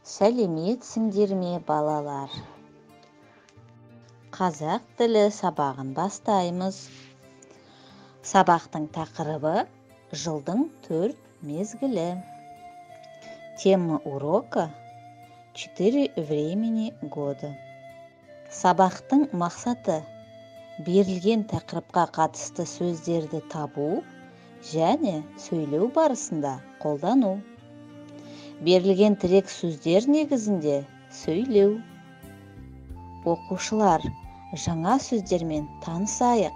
Сәлеметсіңдер ме, балалар? Қазақ тілі сабағын бастаймыз. Сабақтың тақырыбы жылдың 4 мезгілі. Тема урока 4 времени года. Сабақтың мақсаты берілген тақырыпқа қатысты сөздерді табу және сөйлеу барысында қолдану. Берілген тірек сөздер негізінде сөйлеу. Оқушылар, жаңа сөздермен танысайық.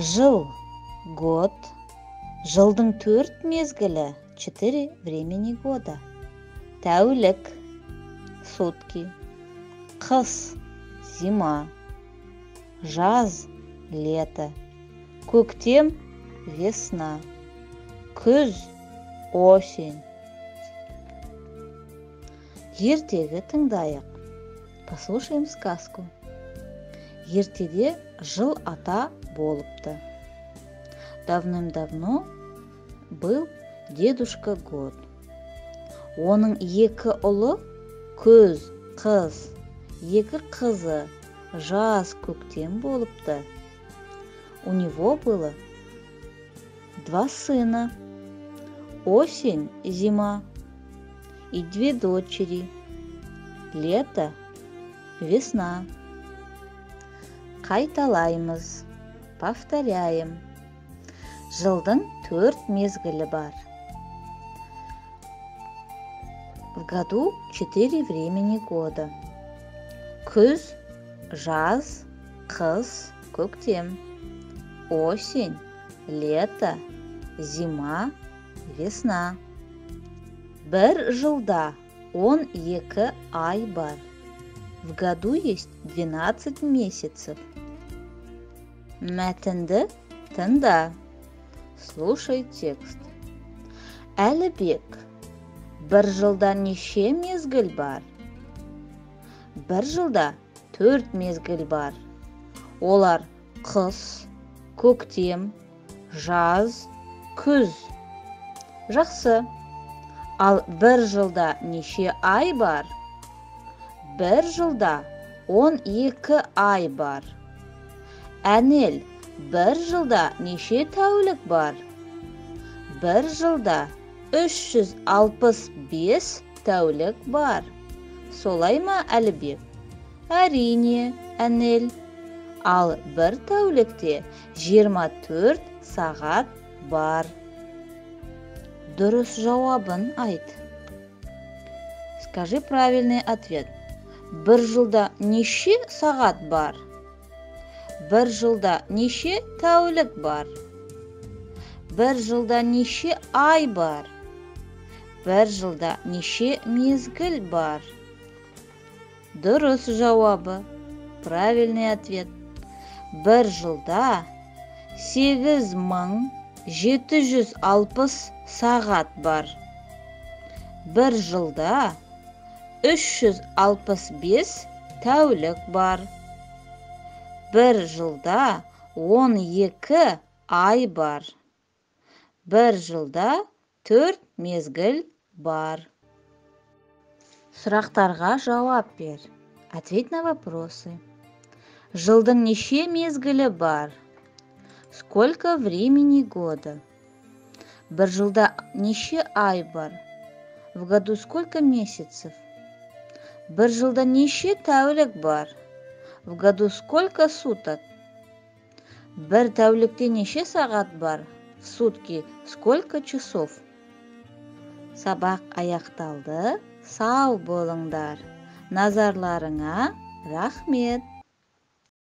Жыл, год, жылдың 4 мезгілі, 4 времени года. Тәулік, сутки, қыс, зима, жаз, лето, көктем, весна, күз, осень. Ертегі тыңдайық. Послушаем сказку. Ертеде жыл ата болыпты. Давным-давно был дедушка год. Оның 2 ұлы күз, қыз, 2 қызы жаз, көктем болыпты. У него было 2 сына, осень, зима, и 2 дочери, лето, весна. Қайталаймыз, повторяем. Жылдың 4 мезгілі бар. В году 4 времени года. Күз, жаз, қыс, көктем. Осень, лето, зима, весна. Бір жылда 12 ай бар. В году есть 12 месяцев. Мәтінді тыңда. Слушай текст. Әлібек, бір жылда неше мезгіл бар? Бір жылда 4 мезгіл бар. Олар қыс, көктем, жаз, күз. Жақсы. Ал бір жылда неше ай бар? Бір жылда 12 ай бар. Әнел, бір жылда неше тәулік бар? Бір жылда 365 тәулік бар. Солай ма, Әлібек? Әрине, Әнел. Ал бір тәулікте 24 сағат бар. Дұрыс жауабын айт. Скажи правильный ответ. Бір жылда неше сағат бар? Бір жылда неше тәулік бар? Бір жылда неше ай бар? Бір жылда неше мезгіл бар? Дұрыс жауабы. Правильный ответ. Бір жылда 8760 сағат бар. Бір жылда 365 тәулік бар. Бір жылда 12 ай бар. Бір жылда 4 мезгіл бар. Сұрақтарға жауап бер. Ответь на вопросы. Жылдың неше мезгілі бар? Сколько времени года? Бір жылда неше ай бар? В году сколько месяцев? Бір жылда неше тәулік бар? В году сколько суток? Бір тәулікте неше сағат бар? В сутки сколько часов? Сабақ аяқталды. Сау болыңдар. Назарларыңа рахмет.